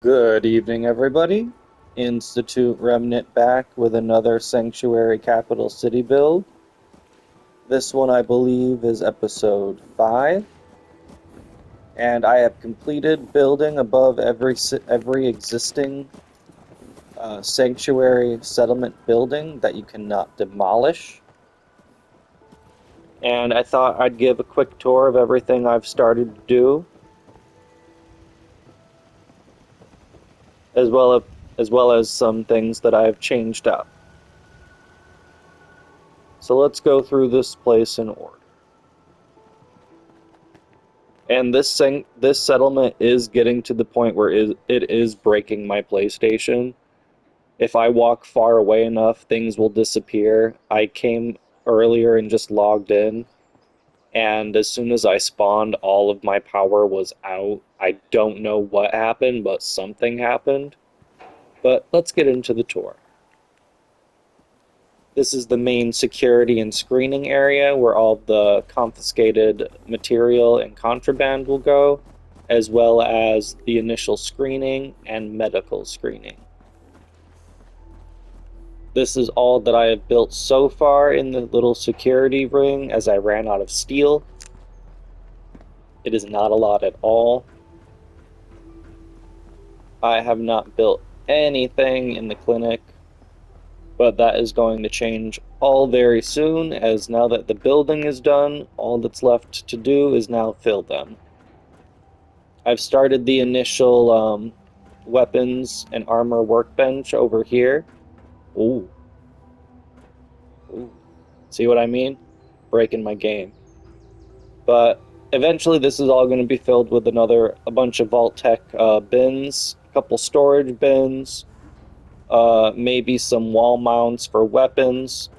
Good evening, everybody. Institute Remnant back with another Sanctuary Capital City build. This one, I believe, is episode 5, and I have completed building above every existing Sanctuary settlement building that you cannot demolish. And I thought I'd give a quick tour of everything I've started to do, as well as some things that I've changed up. So let's go through this place in order. And this settlement is getting to the point where it is breaking my PlayStation. If I walk far away enough, things will disappear. I came earlier and just logged in, and as soon as I spawned, all of my power was out. I don't know what happened, but something happened. But let's get into the tour. This is the main security and screening area where all the confiscated material and contraband will go, as well as the initial screening and medical screening. This is all that I have built so far in the little security ring as I ran out of steel. It is not a lot at all. I have not built anything in the clinic, but that is going to change all very soon, as now that the building is done, all that's left to do is now fill them. I've started the initial weapons and armor workbench over here. Ooh. Ooh. See what I mean? Breaking my game. But eventually this is all going to be filled with a bunch of Vault-Tec bins, a couple storage bins, maybe some wall mounts for weapons.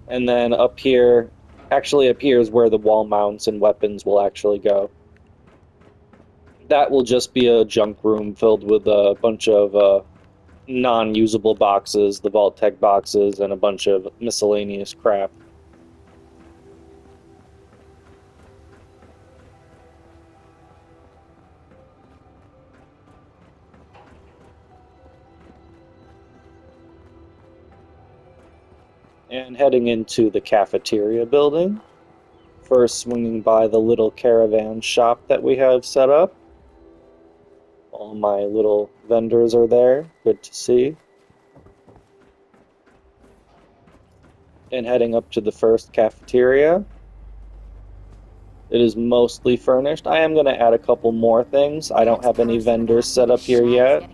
And then up here is where the wall mounts and weapons will actually go. That will just be a junk room filled with a bunch of non-usable boxes, the Vault-Tec boxes, and a bunch of miscellaneous crap. And heading into the cafeteria building, first swinging by the little caravan shop that we have set up. All my little vendors are there, good to see. And heading up to the first cafeteria. It is mostly furnished. I am going to add a couple more things. I don't have any vendors set up here yet.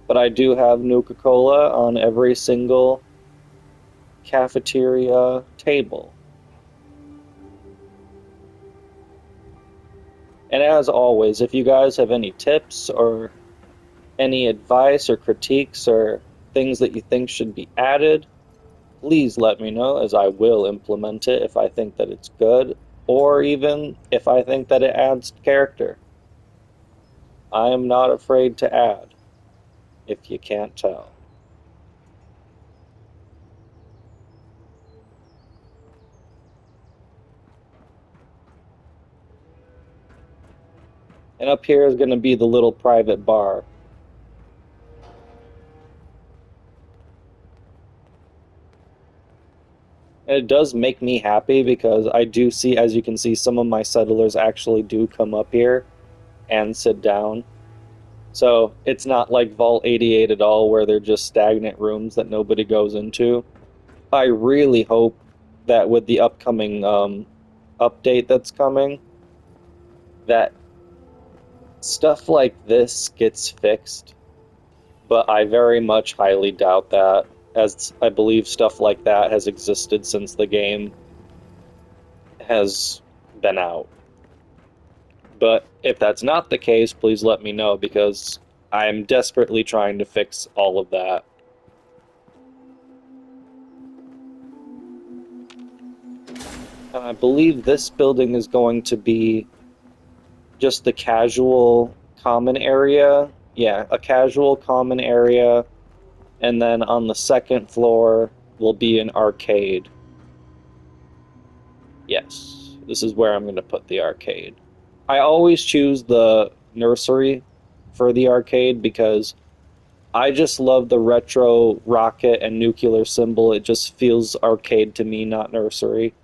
But I do have Nuka-Cola on every single cafeteria table. And as always, if you guys have any tips or any advice or critiques or things that you think should be added, please let me know, as I will implement it if I think that it's good, or even if I think that it adds character. I am not afraid to add, if you can't tell. And up here is going to be the little private bar. And it does make me happy because I do see, as you can see, some of my settlers actually do come up here and sit down. So it's not like Vault 88 at all, where they're just stagnant rooms that nobody goes into. I really hope that with the upcoming update that's coming, that stuff like this gets fixed. But I very much highly doubt that, as I believe stuff like that has existed since the game has been out. But if that's not the case, please let me know, because I am desperately trying to fix all of that. And I believe this building is going to be just the casual common area. Yeah, a casual common area. And then on the second floor will be an arcade. Yes, this is where I'm going to put the arcade. I always choose the nursery for the arcade because I just love the retro rocket and nuclear symbol. It just feels arcade to me, not nursery.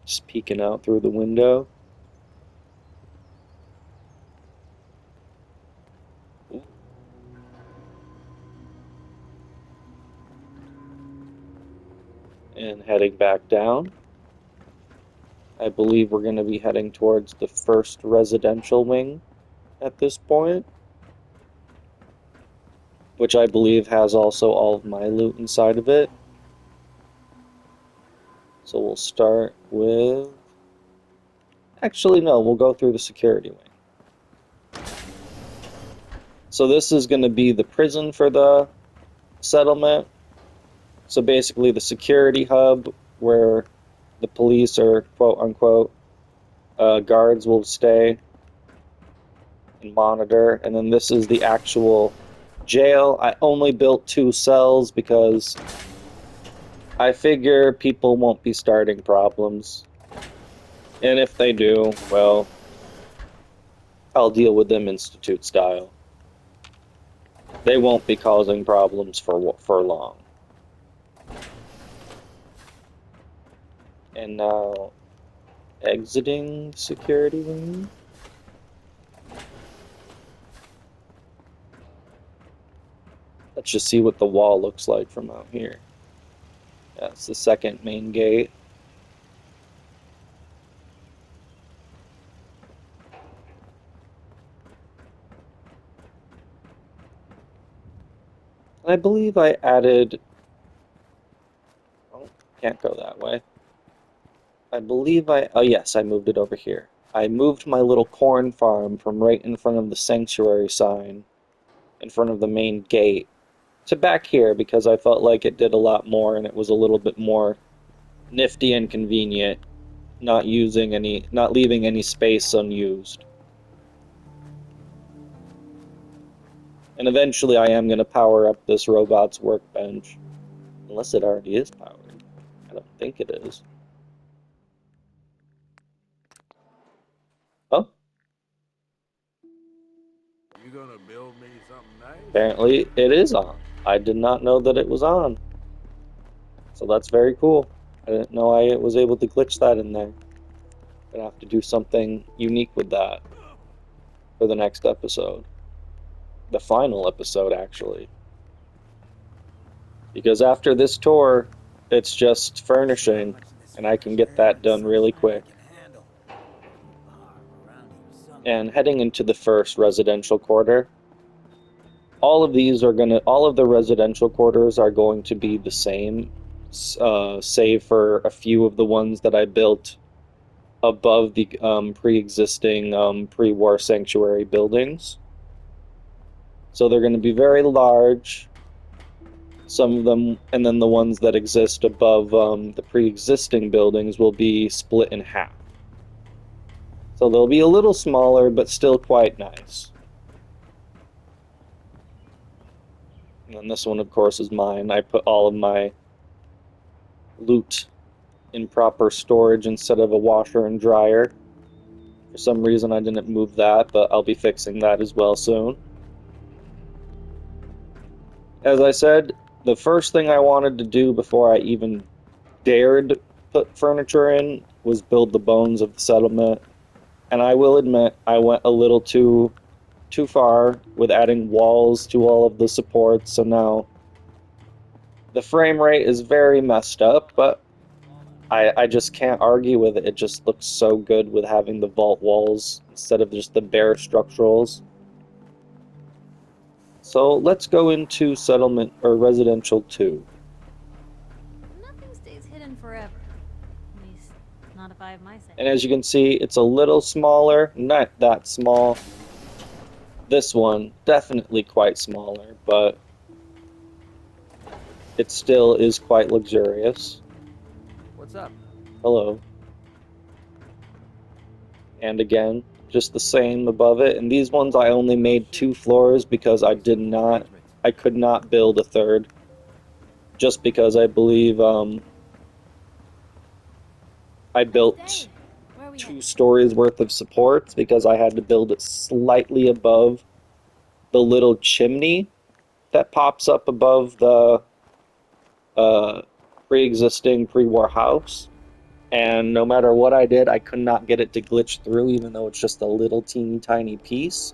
Just peeking out through the window. And heading back down. I believe we're going to be heading towards the first residential wing at this point, which I believe has also all of my loot inside of it. So we'll start with... Actually, no, we'll go through the security wing. So this is going to be the prison for the settlement. So basically the security hub where the police or quote-unquote guards will stay and monitor. And then this is the actual jail. I only built 2 cells because I figure people won't be starting problems. And if they do, well, I'll deal with them Institute style. They won't be causing problems for long. And now, exiting security room. Let's just see what the wall looks like from out here. That's the second main gate. I believe I added... Oh, can't go that way. I believe oh yes, I moved it over here. I moved my little corn farm from right in front of the sanctuary sign, in front of the main gate, to back here because I felt like it did a lot more and it was a little bit more nifty and convenient, not leaving any space unused. And eventually I am going to power up this robot's workbench. Unless it already is powered. I don't think it is. Oh, You gonna build me something nice? apparently it is on. I did not know that it was on. So that's very cool. I didn't know I was able to glitch that in there. Gonna have to do something unique with that for the next episode. The final episode, actually. Because after this tour, it's just furnishing, and I can get that done really quick. And heading into the first residential quarter, all of the residential quarters are going to be the same, save for a few of the ones that I built above the pre-existing pre-war sanctuary buildings. So they're going to be very large, some of them, and then the ones that exist above the pre-existing buildings will be split in half. So they'll be a little smaller, but still quite nice. And then this one, of course, is mine. I put all of my loot in proper storage instead of a washer and dryer. For some reason, I didn't move that, but I'll be fixing that as well soon. As I said, the first thing I wanted to do before I even dared put furniture in was build the bones of the settlement. And I will admit, I went a little too far with adding walls to all of the supports, so now the frame rate is very messed up, but I just can't argue with it. It just looks so good with having the vault walls instead of just the bare structurals. So let's go into settlement or residential 2. Nothing stays hidden forever. At least, not if I have my say. And as you can see, it's a little smaller, not that small. This one, definitely quite smaller, but it still is quite luxurious. What's up? Hello. And again, just the same above it. And these ones I only made 2 floors because I could not build a third. Just because I believe I built Dave, where are we 2 headed? stories worth of supports because I had to build it slightly above the little chimney that pops up above the uh, pre-existing pre-war house. And no matter what I did, I could not get it to glitch through, even though it's just a little teeny tiny piece.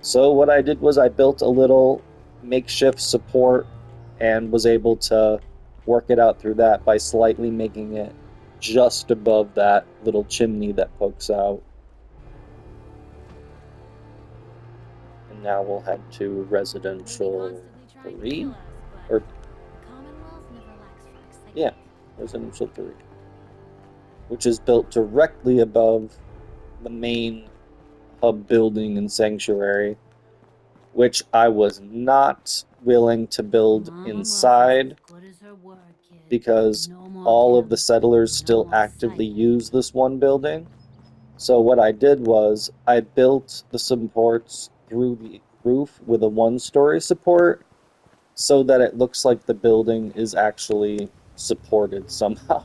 So what I did was I built a little makeshift support and was able to work it out through that by slightly making it just above that little chimney that pokes out. And now we'll head to Maybe residential constantly trying to 3, kill us, but or the Commonwealth never lacks for yeah, excitement. residential 3, which is built directly above the main hub building and sanctuary, which I was not willing to build Mama Muff is as inside good as her word, kid. because No more all of the killing, settlers no still more actively siphoning. use this one building. So what I did was I built the supports through the roof with a 1-story support so that it looks like the building is actually supported somehow.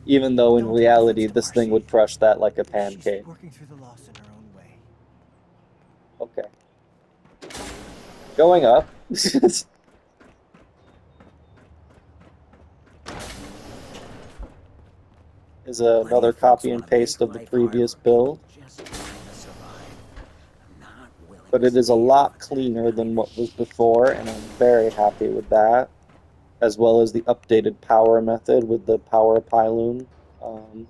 Even though in Don't take offense reality to this thing would Marcy. crush that like a She's pancake. working through the loss in her own way. Okay. Going up. Is Plenty another of folks copy want and to make paste of the life hard previous for people build, just trying to survive. I'm not willing but to it is a stand lot for that cleaner than kind of what was shit. before, and I'm very happy with that, as well as the updated power method with the power pylon. Um,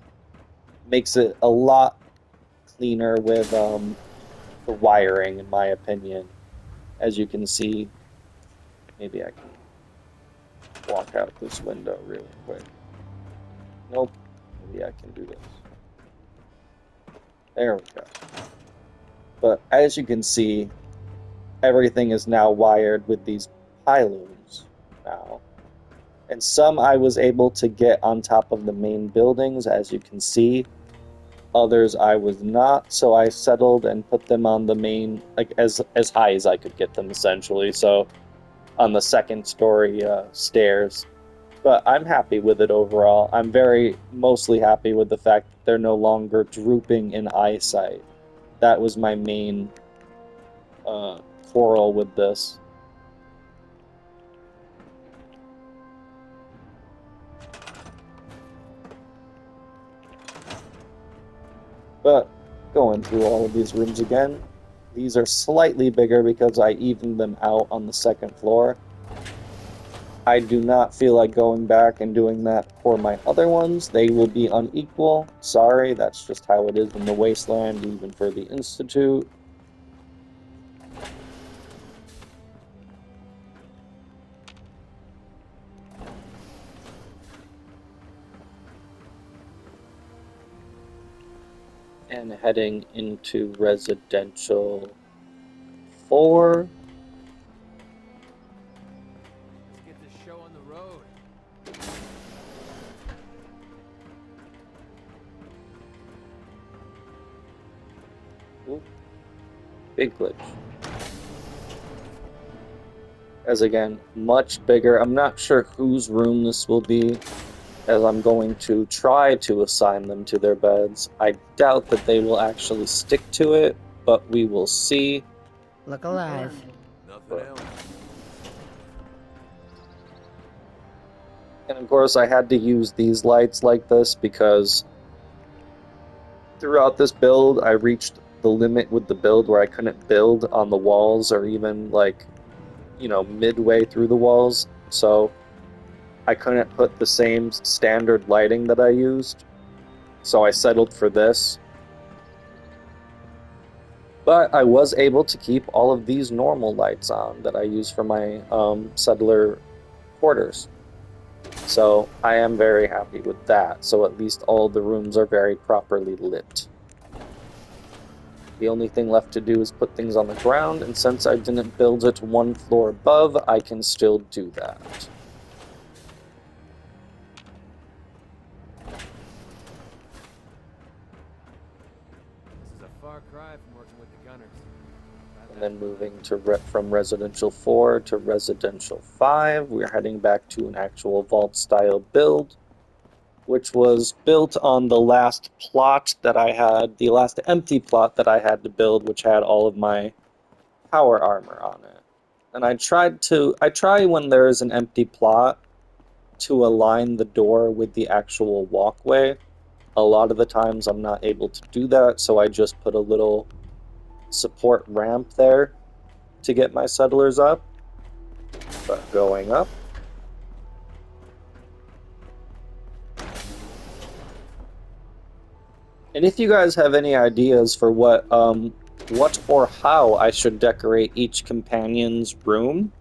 Makes it a lot cleaner with the wiring, in my opinion. As you can see, maybe I can walk out this window really quick. Nope, maybe I can do this. There we go. But as you can see, everything is now wired with these pylons now. And some I was able to get on top of the main buildings, as you can see. Others I was not, so I settled and put them on the main, like as high as I could get them, essentially. So on the second story stairs. But I'm happy with it overall. I'm very mostly happy with the fact that they're no longer drooping in eyesight. That was my main quarrel with this. But going through all of these rooms again, these are slightly bigger because I evened them out on the second floor. I do not feel like going back and doing that for my other ones. They will be unequal. Sorry, that's just how it is in the Wasteland, even for the Institute. And heading into residential 4. Let's get this show on the road. Ooh, big glitch. As again, much bigger. I'm not sure whose room this will be, as I'm going to try to assign them to their beds. I doubt that they will actually stick to it, but we will see. Look alive. Nothing But else. and of course, I had to use these lights like this because throughout this build, I reached the limit with the build where I couldn't build on the walls or even, like, midway through the walls. So I couldn't put the same standard lighting that I used. So I settled for this. But I was able to keep all of these normal lights on that I use for my settler quarters. So I am very happy with that. So at least all the rooms are very properly lit. The only thing left to do is put things on the ground, and since I didn't build it 1 floor above, I can still do that. This is a far cry from working with the gunners. Glad And that's then behind moving us. to from residential 4 to residential 5, we're heading back to an actual vault style build. which was built on the last plot that I had, the last empty plot that I had to build, which had all of my power armor on it. And I try when there is an empty plot to align the door with the actual walkway. A lot of the times I'm not able to do that, so I just put a little support ramp there to get my settlers up. But going up. And if you guys have any ideas for what or how I should decorate each companion's room,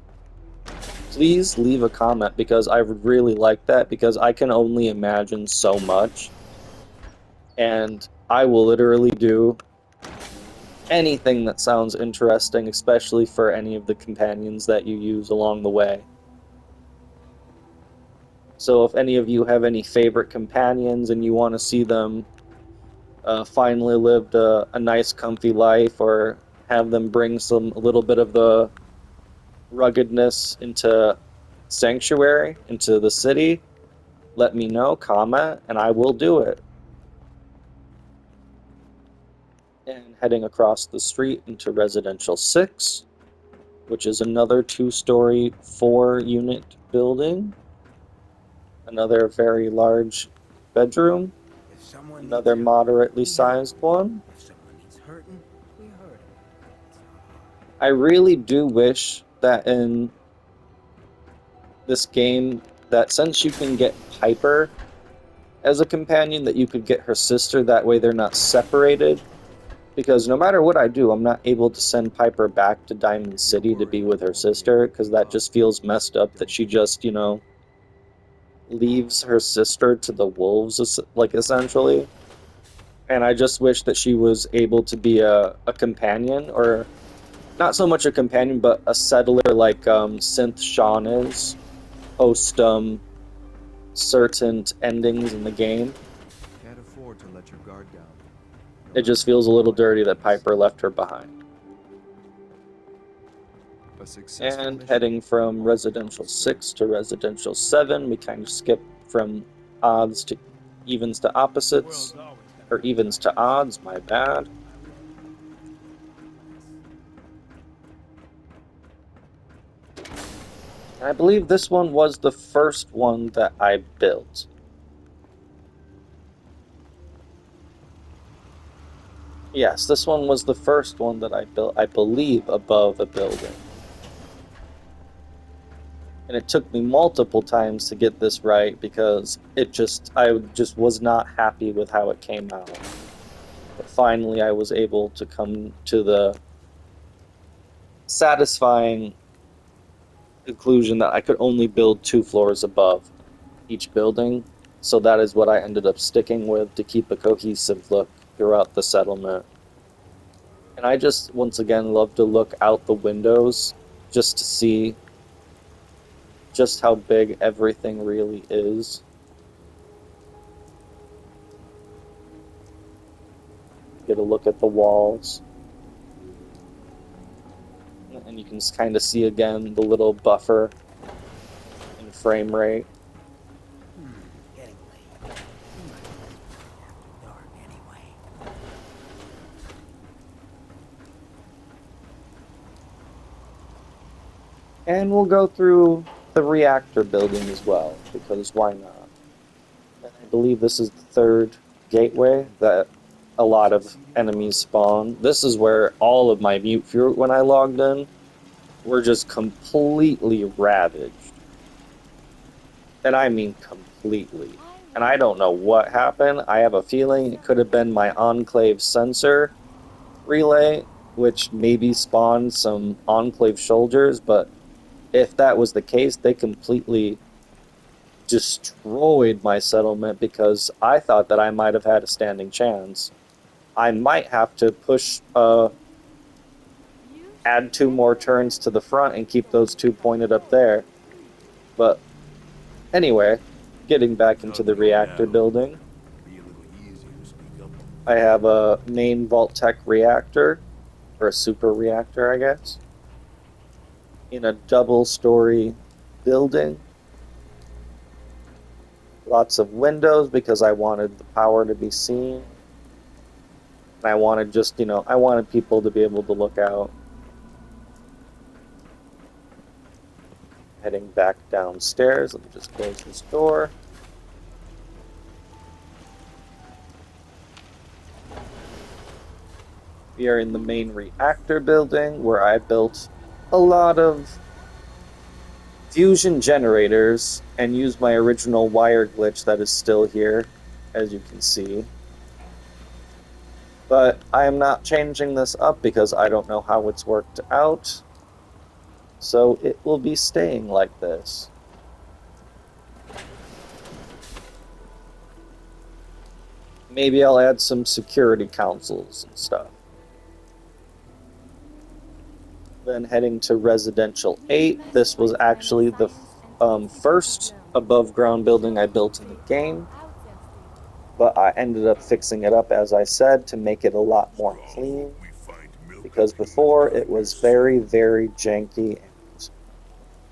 please leave a comment, because I would really like that, because I can only imagine so much. And I will literally do anything that sounds interesting, especially for any of the companions that you use along the way. So if any of you have any favorite companions and you want to see them finally lived a nice comfy life, or have them bring a little bit of the ruggedness into Sanctuary, into the city, let me know, comment, and I will do it. And heading across the street into Residential 6, which is another 2-story, 4-unit building. Another very large bedroom. If someone needs Another help, moderately we help. sized one. If someone needs hurting, we hurt 'em. It's not hard. I really do wish that in this game, that since you can get Piper as a companion, that you could get her sister, that way they're not separated. Because no matter what I do, I'm not able to send Piper back to Diamond City to be with her sister, because that just feels messed up that she just, leaves her sister to the wolves, like, essentially. And I just wish that she was able to be a companion, or not so much a companion, but a settler like Synth Sean is, post certain endings in the game. Can't afford to let your guard down. It just feels a little dirty that Piper left her behind. A successful And mission. heading from Residential 6 to Residential 7, we kind of skip from odds to evens to opposites, or evens to odds, my bad. And I believe this one was the first one that I built. Yes, this one was the first one that I built, I believe, above a building. And it took me multiple times to get this right, because I just was not happy with how it came out. But finally I was able to come to the satisfying conclusion that I could only build 2 floors above each building. So that is what I ended up sticking with to keep a cohesive look throughout the settlement. And I just, once again, love to look out the windows just to see just how big everything really is. Get a look at the walls. And you can kind of see again the little buffer in frame rate. Getting late. We might as well go after dark anyway. And we'll go through the reactor building as well, because why not? And I believe this is the 3rd gateway that a lot of enemies spawn. This is where all of my mute fruit, when I logged in, were just completely ravaged. And I mean completely. And I don't know what happened. I have a feeling it could have been my Enclave sensor relay, which maybe spawned some Enclave soldiers, but if that was the case, they completely destroyed my settlement, because I thought that I might have had a standing chance. I might have to push, add 2 more turns to the front and keep those 2 pointed up there. But anyway, getting back into the reactor building, I have a main Vault-Tec reactor, or a super reactor, I guess, in a double-story building. Lots of windows because I wanted the power to be seen. And I wanted just, I wanted people to be able to look out. Heading back downstairs. Let me just close this door. We are in the main reactor building where I built a lot of fusion generators and used my original wire glitch that is still here, as you can see. But I am not changing this up because I don't know how it's worked out. So it will be staying like this. Maybe I'll add some security councils and stuff. Then heading to Residential 8. This was actually the first above ground building I built in the game. But I ended up fixing it up, as I said, to make it a lot more clean. Because before it was very, very janky and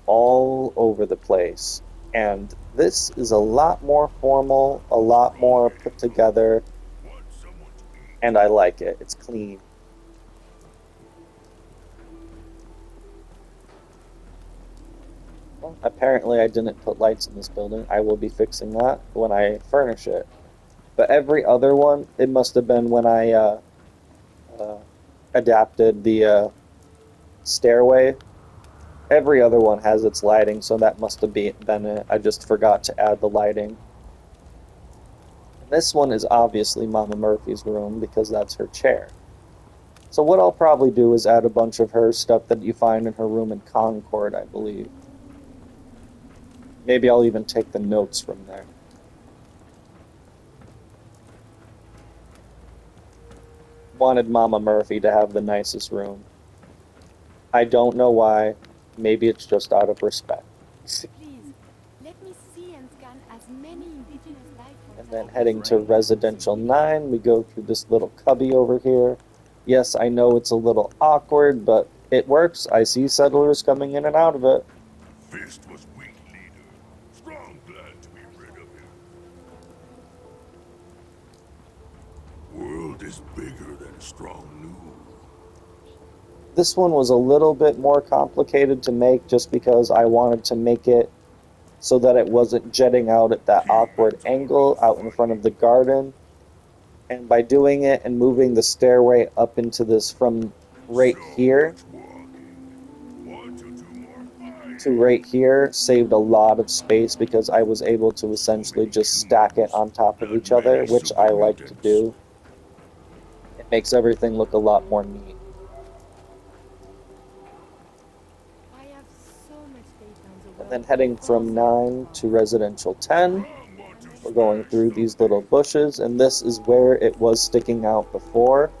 all over the place. And this is a lot more formal, a lot more put together, and I like it. It's clean. Well, apparently I didn't put lights in this building. I will be fixing that when I furnish it. But every other one, it must have been when I adapted the stairway. Every other one has its lighting, so that must have been it. I just forgot to add the lighting. And this one is obviously Mama Murphy's room because that's her chair. So what I'll probably do is add a bunch of her stuff that you find in her room in Concord, I believe. Maybe I'll even take the notes from there. Wanted Mama Murphy to have the nicest room. I don't know why. Maybe it's just out of respect. Please, let me see and scan as many indigenous life forms. And then heading to Residential 9, we go through this little cubby over here. Yes, I know it's a little awkward, but it works. I see settlers coming in and out of it. Fist was weak leader. Strong glad to be rid of him. World is bigger than Strong knew. This one was a little bit more complicated to make just because I wanted to make it so that it wasn't jetting out at that awkward angle out in front of the garden. And by doing it and moving the stairway up into this from right here to right here saved a lot of space because I was able to essentially just stack it on top of each other, which I like to do. It makes everything look a lot more neat. I have so much faith on the And then heading from 9 to Residential 10, we're going through these little bushes, and this is where it was sticking out before.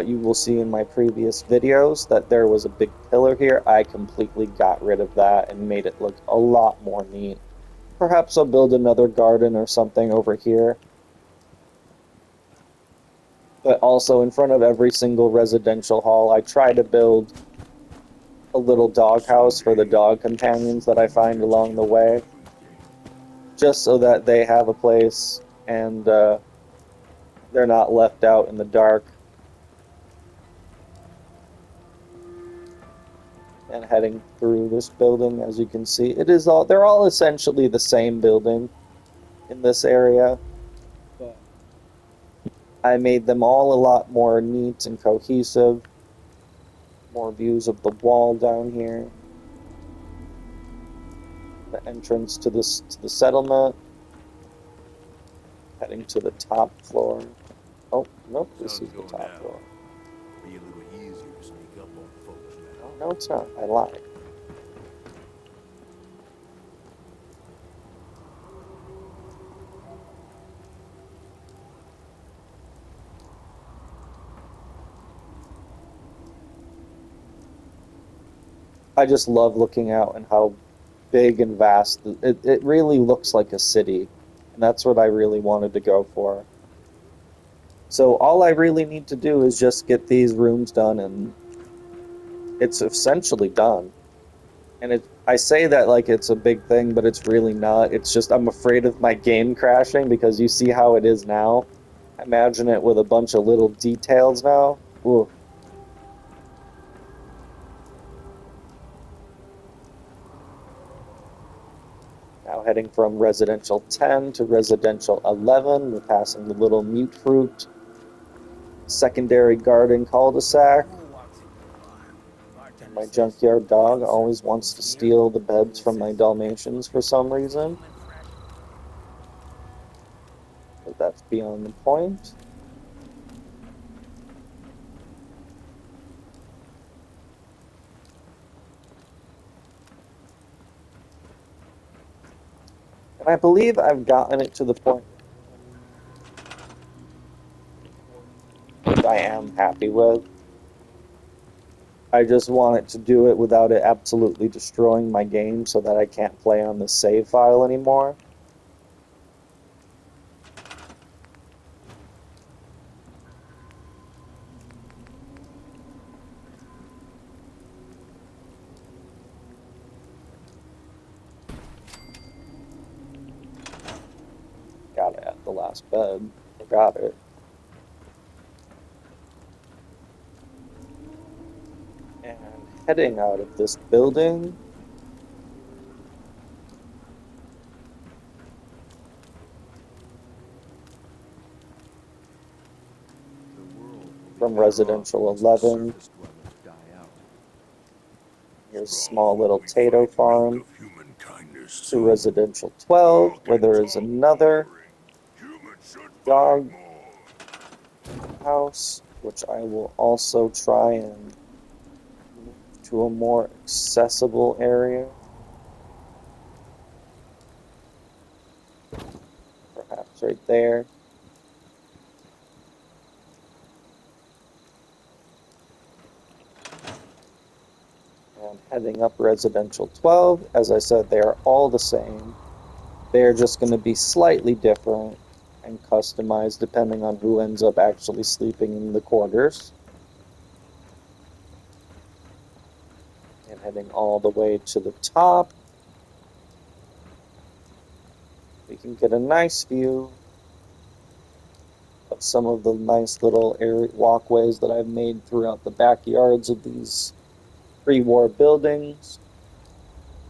You will see in my previous videos that there was a big pillar here. I completely got rid of that and made it look a lot more neat. Perhaps I'll build another garden or something over here. But also in front of every single residential hall, I try to build a little doghouse for the dog companions that I find along the way. Just so that they have a place and they're not left out in the dark. And heading through this building, as you can see, they're all essentially the same building in this area. But I made them all a lot more neat and cohesive. More views of the wall down here. The entrance to the settlement. Heading to the top floor. Oh, nope, this is the top floor. Be a little easier to sneak up on folks now. Oh, no, it's not. I lied. I just love looking out and how big and vast. It really looks like a city. And that's what I really wanted to go for. So all I really need to do is just get these rooms done and it's essentially done. And I say that like it's a big thing, but it's really not. It's just I'm afraid of my game crashing because you see how it is now. Imagine it with a bunch of little details now. Ooh. Now heading from residential 10 to residential 11, we're passing the little mute fruit secondary garden cul-de-sac. Who walks into a bar? And Bartender my says, junkyard dog "Good always service wants to means beer." steal the beds Who from my says that? Dalmatians for some reason, Clean and fresh. but that's beyond the point. And I believe I've gotten it to the point which I am happy with. I just want it to do it without it absolutely destroying my game so that I can't play on the save file anymore. Got it at the last bed. Forgot it. And heading out of this building The world will be from better off residential once the 11, surface dwellers die out. here's a Strong small little we tato find milk farm, of human kindness to soon. residential 12, Walk where and there is talk another wandering. Humans should find dog more. house, which I will also try and move to a more accessible area, perhaps right there. And heading up residential 12, as I said, they are all the same. They're just going to be slightly different and customized depending on who ends up actually sleeping in the quarters. And heading all the way to the top, we can get a nice view of some of the nice little area walkways that I've made throughout the backyards of these pre-war buildings.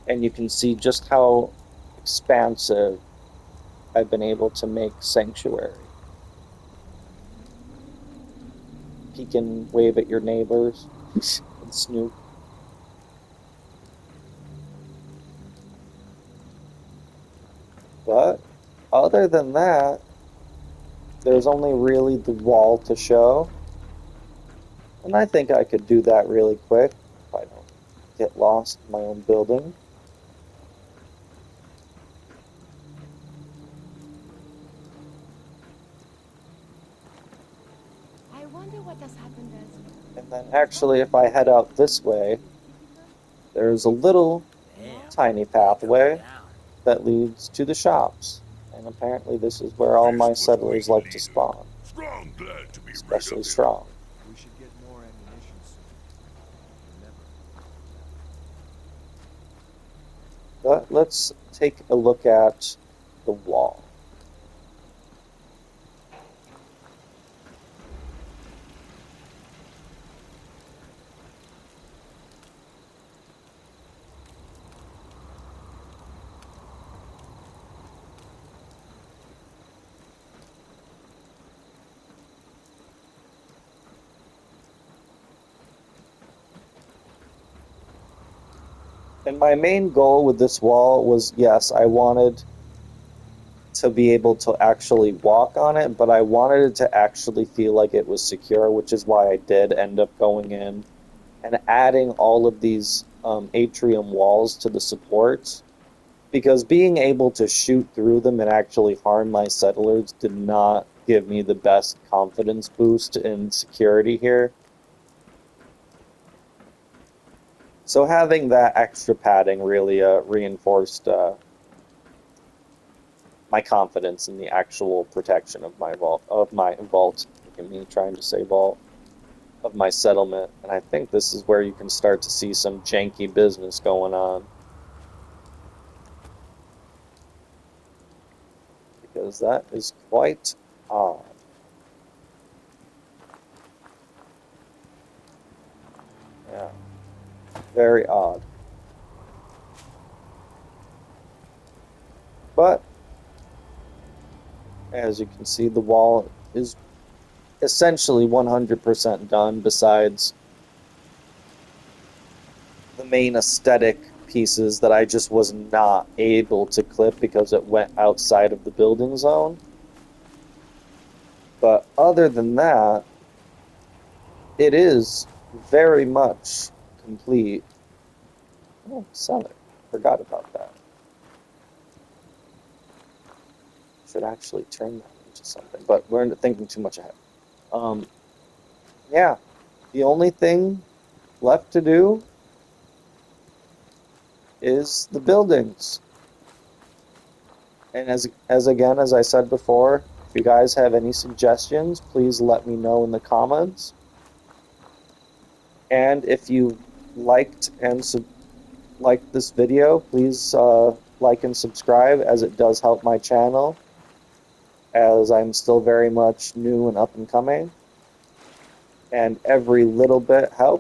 And you can see just how expansive I've been able to make Sanctuary. Peek and wave at your neighbors and snoop. But other than that, there's only really the wall to show. And I think I could do that really quick if I don't get lost in my own building. I wonder what has happened elsewhere. And then actually, if I head out this way, there's a little Damn, tiny they coming pathway down. that leads to the shops. And apparently this is where all This my was weak settlers like to leader. spawn, Strong glad to be rid especially of him. strong. We should get more ammunition soon. Remember, But let's take a look at the wall. And my main goal with this wall was, yes, I wanted to be able to actually walk on it, but I wanted it to actually feel like it was secure, which is why I did end up going in and adding all of these atrium walls to the supports, because being able to shoot through them and actually harm my settlers did not give me the best confidence boost in security here. So having that extra padding really reinforced my confidence in the actual protection of my vault. Look at me trying to say vault. of my settlement, and I think this is where you can start to see some janky business going on. Because that is quite odd. Yeah, very odd. But as you can see, the wall is essentially 100% done, besides the main aesthetic pieces that I just was not able to clip because it went outside of the building zone. But other than that, it is very much complete. Oh, sell it. Forgot about that. Should actually turn that into something, but we're thinking too much ahead. Um, yeah, the only thing left to do is the buildings. And as again, as I said before, if you guys have any suggestions, please let me know in the comments. And if you liked and liked this video, please like and subscribe, as it does help my channel, as I'm still very much new and up and coming. And every little bit helps.